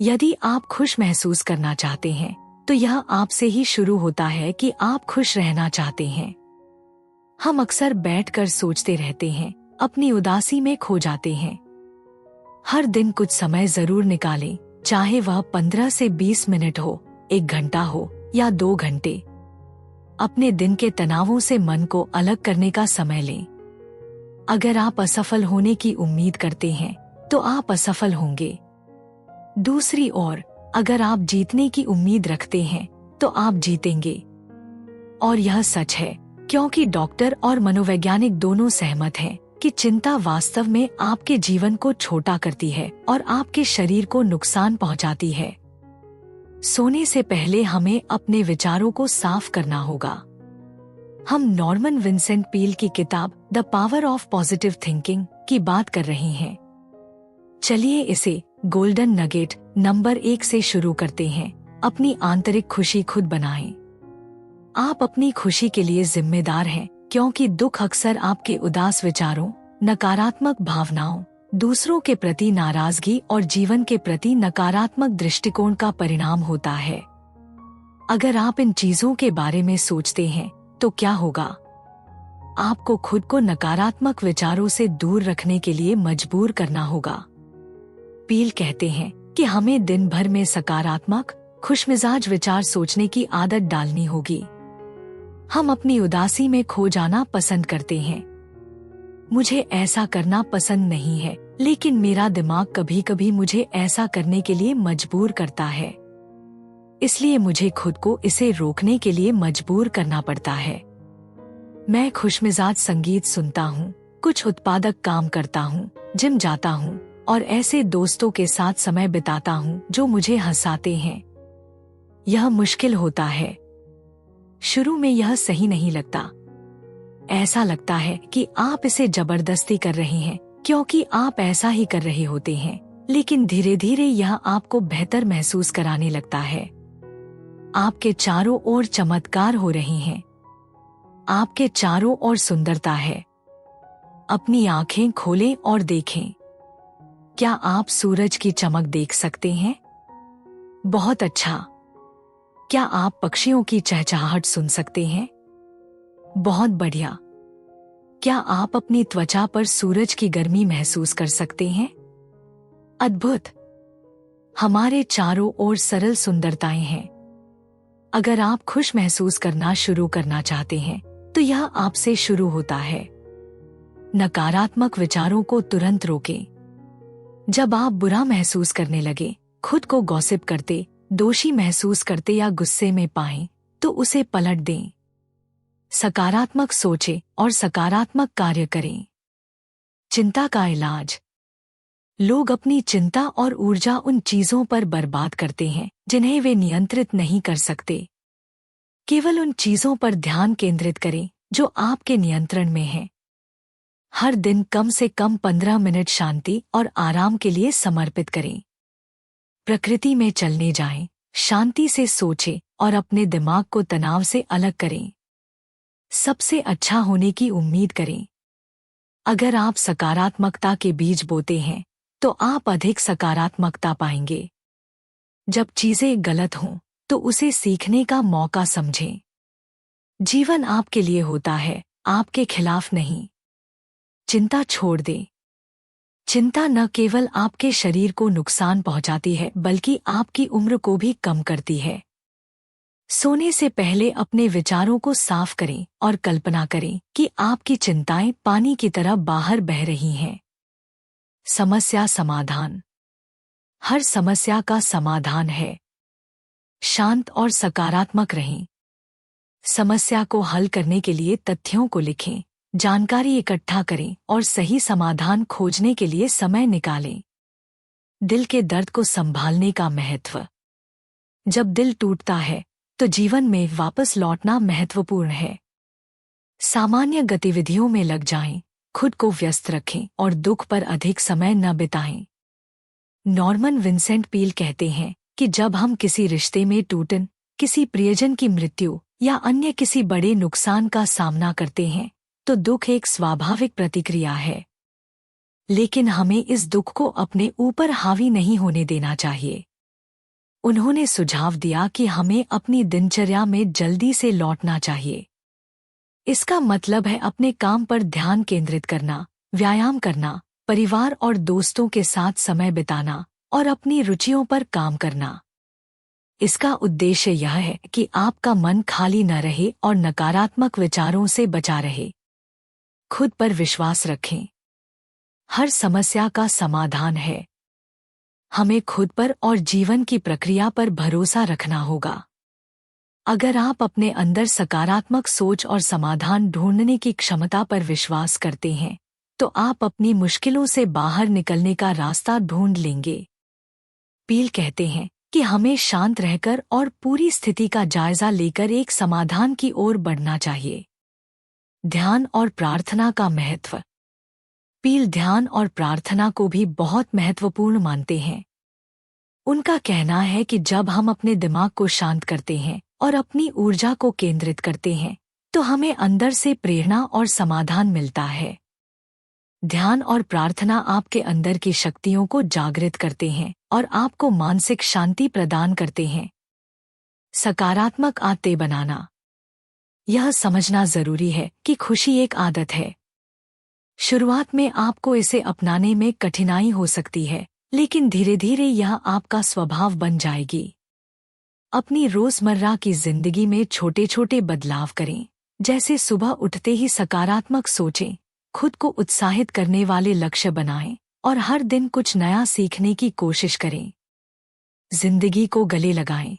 यदि आप खुश महसूस करना चाहते हैं तो यह आपसे ही शुरू होता है कि आप खुश रहना चाहते हैं। हम अक्सर बैठकर सोचते रहते हैं, अपनी उदासी में खो जाते हैं। हर दिन कुछ समय जरूर निकालें, चाहे वह 15 से 20 मिनट हो, 1 घंटा हो या 2 घंटे। अपने दिन के तनावों से मन को अलग करने का समय लें। अगर आप असफल होने की उम्मीद करते हैं तो आप असफल होंगे। दूसरी ओर, अगर आप जीतने की उम्मीद रखते हैं तो आप जीतेंगे। और यह सच है, क्योंकि डॉक्टर और मनोवैज्ञानिक दोनों सहमत हैं कि चिंता वास्तव में आपके जीवन को छोटा करती है और आपके शरीर को नुकसान पहुंचाती है। सोने से पहले हमें अपने विचारों को साफ करना होगा। हम नॉर्मन विंसेंट पील की किताब the power of positive thinking की बात कर रहे हैं। चलिए इसे गोल्डन नगेट नंबर 1 से शुरू करते हैं। अपनी आंतरिक खुशी खुद बनाएं। आप अपनी खुशी के लिए जिम्मेदार हैं, क्योंकि दुख अक्सर आपके उदास विचारों, नकारात्मक भावनाओं, दूसरों के प्रति नाराजगी और जीवन के प्रति नकारात्मक दृष्टिकोण का परिणाम होता है। अगर आप इन चीजों के बारे में सोचते हैं तो क्या होगा? आपको खुद को नकारात्मक विचारों से दूर रखने के लिए मजबूर करना होगा। पील कहते हैं कि हमें दिन भर में सकारात्मक, खुशमिजाज विचार सोचने की आदत डालनी होगी। हम अपनी उदासी में खो जाना पसंद करते हैं। मुझे ऐसा करना पसंद नहीं है, लेकिन मेरा दिमाग कभी कभी मुझे ऐसा करने के लिए मजबूर करता है, इसलिए मुझे खुद को इसे रोकने के लिए मजबूर करना पड़ता है। मैं खुशमिजाज संगीत सुनता हूँ, कुछ उत्पादक काम करता हूँ, जिम जाता हूँ और ऐसे दोस्तों के साथ समय बिताता हूँ जो मुझे हंसाते हैं। यह मुश्किल होता है। शुरू में यह सही नहीं लगता। ऐसा लगता है कि आप इसे जबरदस्ती कर रहे हैं, क्योंकि आप ऐसा ही कर रहे होते हैं, लेकिन धीरे धीरे यह आपको बेहतर महसूस कराने लगता है। आपके चारों ओर चमत्कार हो रहे हैं। आपके चारों ओर सुंदरता है। अपनी आंखें खोलें और देखें। क्या आप सूरज की चमक देख सकते हैं? बहुत अच्छा। क्या आप पक्षियों की चहचहाहट सुन सकते हैं? बहुत बढ़िया। क्या आप अपनी त्वचा पर सूरज की गर्मी महसूस कर सकते हैं? अद्भुत। हमारे चारों ओर सरल सुंदरताएं हैं। अगर आप खुश महसूस करना शुरू करना चाहते हैं तो यह आपसे शुरू होता है। नकारात्मक विचारों को तुरंत रोकें। जब आप बुरा महसूस करने लगे, खुद को गॉसिप करते, दोषी महसूस करते या गुस्से में पाएं, तो उसे पलट दें। सकारात्मक सोचें और सकारात्मक कार्य करें। चिंता का इलाज। लोग अपनी चिंता और ऊर्जा उन चीजों पर बर्बाद करते हैं जिन्हें वे नियंत्रित नहीं कर सकते। केवल उन चीजों पर ध्यान केंद्रित करें जो आपके नियंत्रण में हैं। हर दिन कम से कम 15 मिनट शांति और आराम के लिए समर्पित करें। प्रकृति में चलने जाएं, शांति से सोचें और अपने दिमाग को तनाव से अलग करें। सबसे अच्छा होने की उम्मीद करें। अगर आप सकारात्मकता के बीज बोते हैं तो आप अधिक सकारात्मकता पाएंगे। जब चीजें गलत हों तो उसे सीखने का मौका समझें। जीवन आपके लिए होता है, आपके खिलाफ नहीं। चिंता छोड़ दें। चिंता न केवल आपके शरीर को नुकसान पहुंचाती है, बल्कि आपकी उम्र को भी कम करती है। सोने से पहले अपने विचारों को साफ करें और कल्पना करें कि आपकी चिंताएं पानी की तरह बाहर बह रही हैं। समस्या समाधान। हर समस्या का समाधान है। शांत और सकारात्मक रहें। समस्या को हल करने के लिए तथ्यों को लिखें, जानकारी इकट्ठा करें और सही समाधान खोजने के लिए समय निकालें। दिल के दर्द को संभालने का महत्व। जब दिल टूटता है तो जीवन में वापस लौटना महत्वपूर्ण है। सामान्य गतिविधियों में लग जाएं, खुद को व्यस्त रखें और दुख पर अधिक समय न बिताएं। नॉर्मन विंसेंट पील कहते हैं कि जब हम किसी रिश्ते में टूटन, किसी प्रियजन की मृत्यु या अन्य किसी बड़े नुकसान का सामना करते हैं तो दुख एक स्वाभाविक प्रतिक्रिया है। लेकिन हमें इस दुख को अपने ऊपर हावी नहीं होने देना चाहिए। उन्होंने सुझाव दिया कि हमें अपनी दिनचर्या में जल्दी से लौटना चाहिए। इसका मतलब है अपने काम पर ध्यान केंद्रित करना, व्यायाम करना, परिवार और दोस्तों के साथ समय बिताना और अपनी रुचियों पर काम करना। इसका उद्देश्य यह है कि आपका मन खाली न रहे और नकारात्मक विचारों से बचा रहे। खुद पर विश्वास रखें। हर समस्या का समाधान है। हमें खुद पर और जीवन की प्रक्रिया पर भरोसा रखना होगा। अगर आप अपने अंदर सकारात्मक सोच और समाधान ढूंढने की क्षमता पर विश्वास करते हैं, तो आप अपनी मुश्किलों से बाहर निकलने का रास्ता ढूंढ लेंगे। पील कहते हैं कि हमें शांत रहकर और पूरी स्थिति का जायजा लेकर एक समाधान की ओर बढ़ना चाहिए। ध्यान और प्रार्थना का महत्व। पील ध्यान और प्रार्थना को भी बहुत महत्वपूर्ण मानते हैं। उनका कहना है कि जब हम अपने दिमाग को शांत करते हैं और अपनी ऊर्जा को केंद्रित करते हैं, तो हमें अंदर से प्रेरणा और समाधान मिलता है। ध्यान और प्रार्थना आपके अंदर की शक्तियों को जागृत करते हैं और आपको मानसिक शांति प्रदान करते हैं। सकारात्मक आदतें बनाना। यह समझना जरूरी है कि खुशी एक आदत है। शुरुआत में आपको इसे अपनाने में कठिनाई हो सकती है, लेकिन धीरे धीरे यह आपका स्वभाव बन जाएगी। अपनी रोजमर्रा की जिंदगी में छोटे छोटे बदलाव करें, जैसे सुबह उठते ही सकारात्मक सोचें, खुद को उत्साहित करने वाले लक्ष्य बनाएं और हर दिन कुछ नया सीखने की कोशिश करें। जिंदगी को गले लगाएं।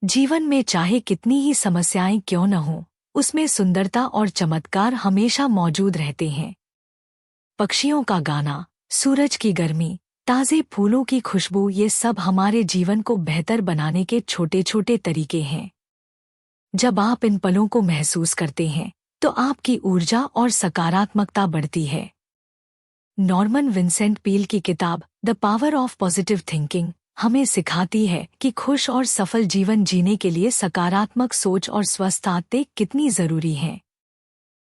जीवन में चाहे कितनी ही समस्याएं क्यों न हों, उसमें सुंदरता और चमत्कार हमेशा मौजूद रहते हैं। पक्षियों का गाना, सूरज की गर्मी, ताजे फूलों की खुशबू, ये सब हमारे जीवन को बेहतर बनाने के छोटे छोटे तरीके हैं। जब आप इन पलों को महसूस करते हैं, तो आपकी ऊर्जा और सकारात्मकता बढ़ती है। नॉर्मन विंसेंट पील की किताब the power of positive thinking हमें सिखाती है कि खुश और सफल जीवन जीने के लिए सकारात्मक सोच और स्वस्थ आदतें कितनी जरूरी हैं।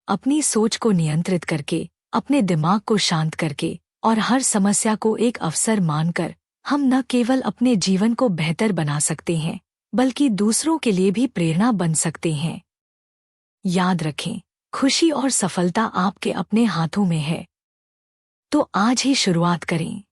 अपनी सोच को नियंत्रित करके, अपने दिमाग को शांत करके और हर समस्या को एक अवसर मानकर हम न केवल अपने जीवन को बेहतर बना सकते हैं, बल्कि दूसरों के लिए भी प्रेरणा बन सकते हैं। याद रखें, खुशी और सफलता आपके अपने हाथों में है। तो आज ही शुरुआत करें।